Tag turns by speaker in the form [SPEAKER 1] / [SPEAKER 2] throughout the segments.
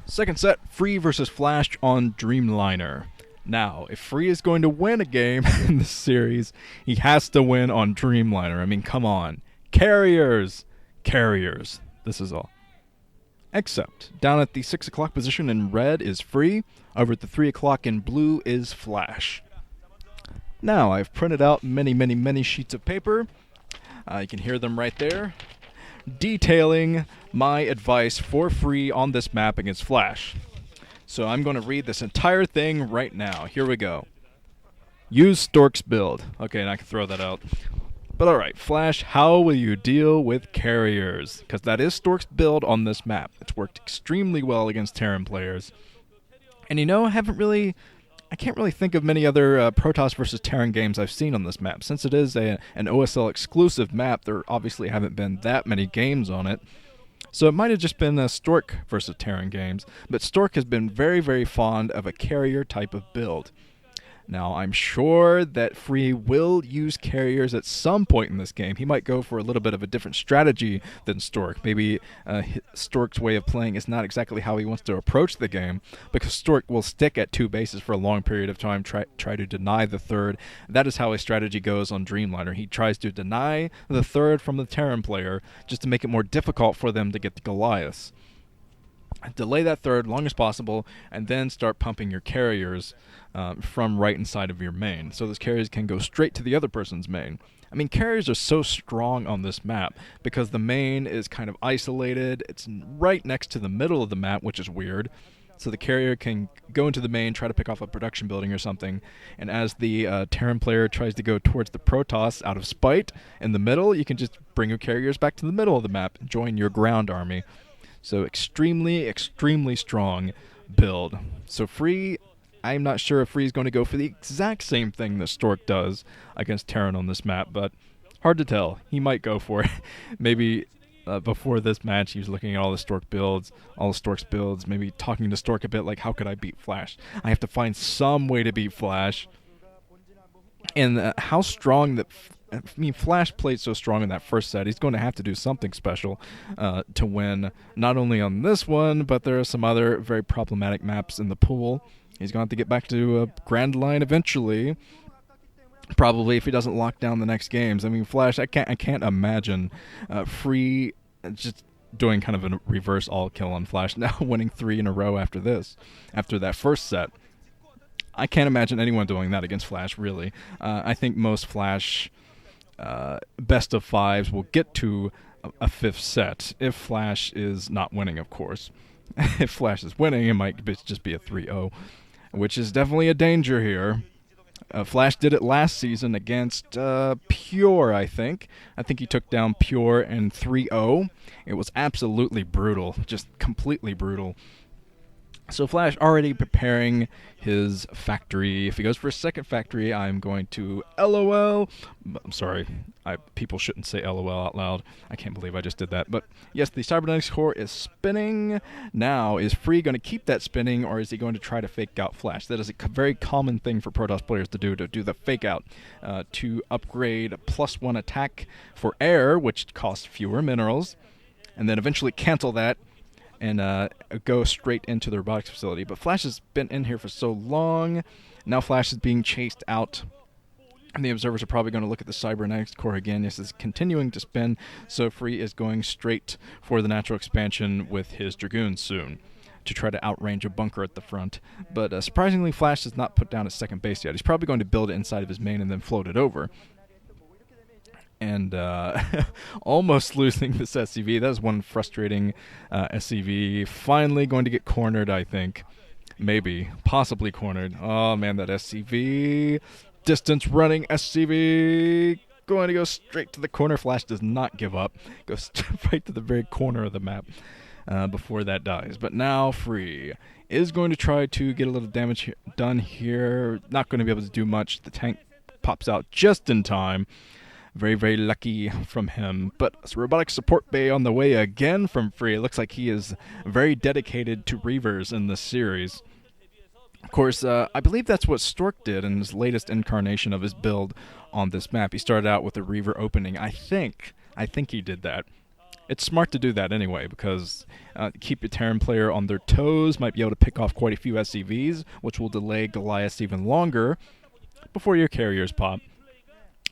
[SPEAKER 1] Second set, Free versus Flash on Dreamliner. Now, if Free is going to win a game in this series, he has to win on Dreamliner. I mean, come on. Carriers! Carriers. This is all. Except, down at the 6 o'clock position in red is Free. Over at the 3 o'clock in blue is Flash. Now, I've printed out many sheets of paper. You can hear them right there, detailing my advice for Free on this map against Flash. So I'm going to read this entire thing right now. Here we go. Use Stork's build. Okay, and I can throw that out. But alright, Flash, how will you deal with carriers? Because that is Stork's build on this map. It's worked extremely well against Terran players. And you know, I can't really think of many other Protoss versus Terran games I've seen on this map. Since it is an OSL exclusive map, there obviously haven't been that many games on it. So it might have just been Stork versus Terran games, but Stork has been very fond of a carrier type of build. Now, I'm sure that Free will use carriers at some point in this game. He might go for a little bit of a different strategy than Stork. Maybe Stork's way of playing is not exactly how he wants to approach the game, because Stork will stick at 2 bases for a long period of time, try to deny the third. That is how his strategy goes on Dreamliner. He tries to deny the third from the Terran player just to make it more difficult for them to get the Goliaths. Delay that third long as possible, and then start pumping your carriers from right inside of your main. So those carriers can go straight to the other person's main. I mean, carriers are so strong on this map because the main is kind of isolated. It's right next to the middle of the map, which is weird. So the carrier can go into the main, try to pick off a production building or something, and as the Terran player tries to go towards the Protoss out of spite in the middle, you can just bring your carriers back to the middle of the map and join your ground army. So extremely strong build. So Free, I'm not sure if Free is going to go for the exact same thing that Stork does against Terran on this map, but hard to tell. He might go for it. Maybe before this match, he was looking at all the Stork's builds, maybe talking to Stork a bit like, how could I beat Flash? I have to find some way to beat Flash. And how strong that... I mean, Flash played so strong in that first set. He's going to have to do something special to win, not only on this one, but there are some other very problematic maps in the pool. He's going to have to get back to a Grand Line eventually, probably if he doesn't lock down the next games. I mean, Flash, I can't imagine Free just doing kind of a reverse all-kill on Flash, now winning 3 in a row after that first set. I can't imagine anyone doing that against Flash, really. I think most Flash... best of 5s will get to a 5th set if Flash is not winning, of course. If Flash is winning, it might just be a 3-0, which is definitely a danger here. Flash did it last season against Pure, I think. I think he took down Pure in 3-0. It was absolutely brutal, just completely brutal. So Flash already preparing his factory. If he goes for a second factory, I'm going to LOL. I'm sorry, people shouldn't say LOL out loud. I can't believe I just did that. But yes, the cybernetics core is spinning. Now, is Free going to keep that spinning, or is he going to try to fake out Flash? That is a very common thing for Protoss players to do the fake out, to upgrade +1 attack for air, which costs fewer minerals, and then eventually cancel that and go straight into the robotics facility. But Flash has been in here for so long. Now Flash is being chased out. And the observers are probably going to look at the cybernetics core again. This is continuing to spin, so Free is going straight for the natural expansion with his Dragoons soon to try to outrange a bunker at the front. But surprisingly, Flash has not put down his second base yet. He's probably going to build it inside of his main and then float it over. and almost losing this SCV. That was one frustrating SCV. Finally going to get cornered, I think. Maybe. Possibly cornered. Oh, man, that SCV. Distance running SCV. Going to go straight to the corner. Flash does not give up. Goes right to the very corner of the map before that dies. But now Free is going to try to get a little damage done here. Not going to be able to do much. The tank pops out just in time. Very, very lucky from him. But robotic support bay on the way again from Free. It looks like he is very dedicated to Reavers in this series. Of course, I believe that's what Stork did in his latest incarnation of his build on this map. He started out with a Reaver opening. I think he did that. It's smart to do that anyway, because keep your Terran player on their toes, might be able to pick off quite a few SCVs, which will delay Goliaths even longer before your carriers pop.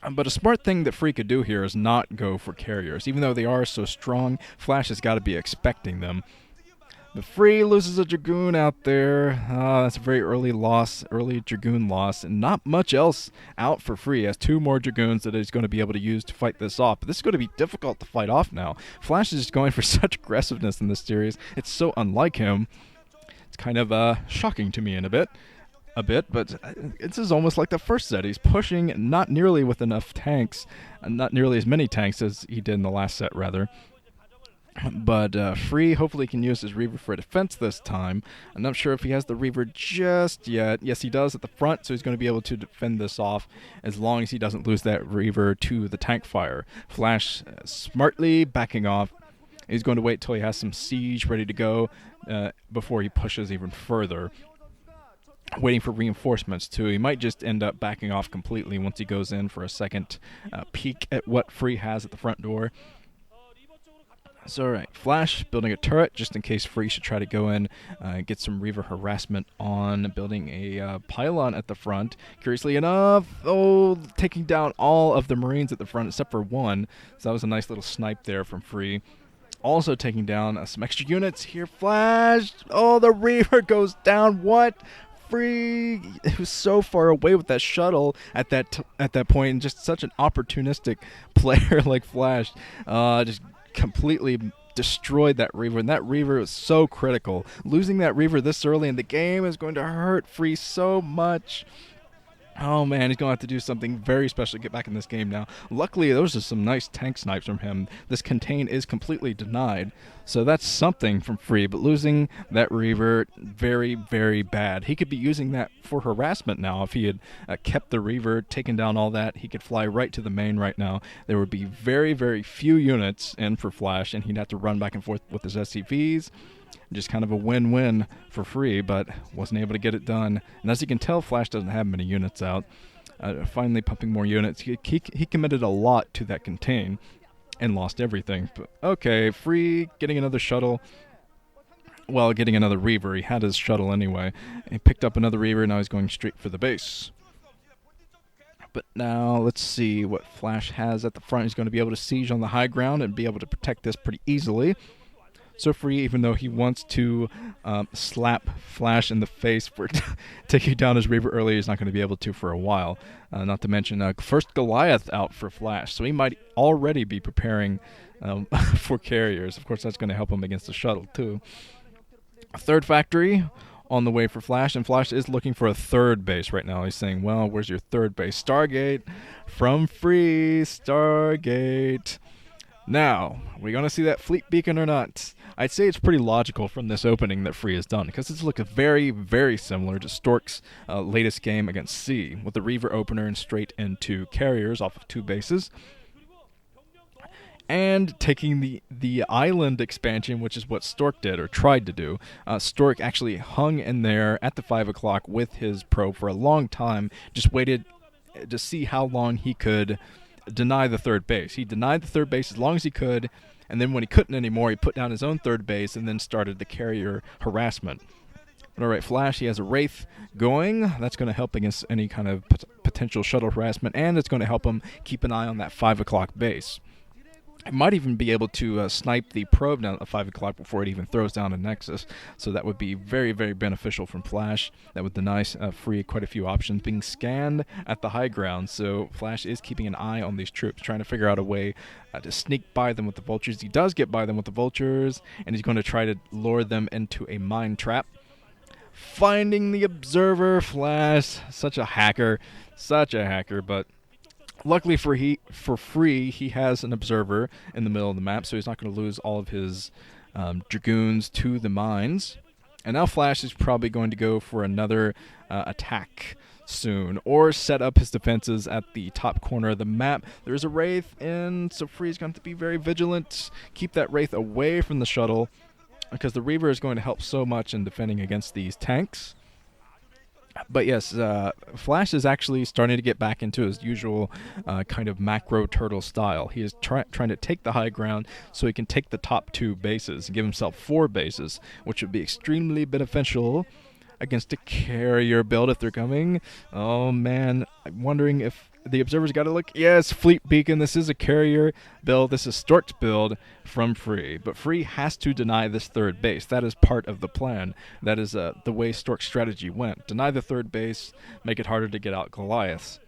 [SPEAKER 1] But a smart thing that Free could do here is not go for carriers. Even though they are so strong, Flash has got to be expecting them. But Free loses a Dragoon out there. That's a very early Dragoon loss, and not much else out for Free. He has 2 more Dragoons that he's going to be able to use to fight this off. But this is going to be difficult to fight off now. Flash is just going for such aggressiveness in this series. It's so unlike him. It's kind of shocking to me in a bit, but this is almost like the first set. He's pushing not nearly with enough tanks, not nearly as many tanks as he did in the last set, rather. But Free hopefully can use his Reaver for defense this time. I'm not sure if he has the Reaver just yet. Yes, he does at the front, so he's going to be able to defend this off as long as he doesn't lose that Reaver to the tank fire. Flash smartly backing off. He's going to wait till he has some siege ready to go before he pushes even further. Waiting for reinforcements too. He might just end up backing off completely once he goes in for a second peek at what Free has at the front door. So alright, Flash building a turret just in case Free should try to go in and get some Reaver harassment on, building a pylon at the front. Curiously enough, taking down all of the Marines at the front except for one. So that was a nice little snipe there from Free. Also taking down some extra units here. Flash! Oh, the Reaver goes down. What? Free! It was so far away with that shuttle at that point, and just such an opportunistic player like Flash. Just completely destroyed that Reaver, and that Reaver was so critical. Losing that Reaver this early in the game is going to hurt Free so much. Oh man, he's going to have to do something very special to get back in this game now. Luckily, those are some nice tank snipes from him. This contain is completely denied, so that's something from Free, but losing that Reaver, very, very bad. He could be using that for harassment now. If he had kept the Reaver, taken down all that, he could fly right to the main right now. There would be very, very few units in for Flash, and he'd have to run back and forth with his SCVs. Just kind of a win-win for Free, but wasn't able to get it done. And as you can tell, Flash doesn't have many units out. Finally pumping more units. He committed a lot to that contain and lost everything. But okay, Free getting another shuttle. Well, getting another Reaver. He had his shuttle anyway. He picked up another Reaver, and now he's going straight for the base. But now let's see what Flash has at the front. He's going to be able to siege on the high ground and be able to protect this pretty easily. So Free, even though he wants to slap Flash in the face for taking down his Reaver early, he's not going to be able to for a while. Not to mention, first Goliath out for Flash, so he might already be preparing for carriers. Of course, that's going to help him against the shuttle, too. A third factory on the way for Flash, and Flash is looking for a third base right now. He's saying, well, where's your third base? Stargate from Free. Stargate. Now, are we going to see that fleet beacon or not? I'd say it's pretty logical from this opening that Free has done, because this looks very, very similar to Stork's latest game against C, with the Reaver opener and straight into carriers off of 2 bases. And taking the island expansion, which is what Stork did, or tried to do. Stork actually hung in there at the 5 o'clock with his probe for a long time, just waited to see how long he could deny the third base. He denied the third base as long as he could, and then when he couldn't anymore, he put down his own third base and then started the carrier harassment. But alright, Flash, he has a Wraith going. That's going to help against any kind of potential shuttle harassment, and it's going to help him keep an eye on that 5 o'clock base. It might even be able to snipe the probe down at 5 o'clock before it even throws down a Nexus. So that would be very, very beneficial from Flash. That would deny Free quite a few options. Being scanned at the high ground, so Flash is keeping an eye on these troops, trying to figure out a way to sneak by them with the Vultures. He does get by them with the Vultures, and he's going to try to lure them into a mine trap. Finding the Observer, Flash, such a hacker, but luckily for Free, he has an Observer in the middle of the map, so he's not going to lose all of his Dragoons to the mines. And now Flash is probably going to go for another attack soon, or set up his defenses at the top corner of the map. There is a Wraith, and so Free is going to be very vigilant. Keep that Wraith away from the shuttle, because the Reaver is going to help so much in defending against these tanks. But yes, Flash is actually starting to get back into his usual kind of macro turtle style. He is trying to take the high ground so he can take the top 2 bases and give himself 4 bases, which would be extremely beneficial against a carrier build if they're coming. Oh man, I'm wondering if the Observer's got to look. Yes, Fleet Beacon. This is a carrier build. This is Stork's build from Free. But Free has to deny this 3rd base. That is part of the plan. That is the way Stork's strategy went. Deny the 3rd base, make it harder to get out Goliaths.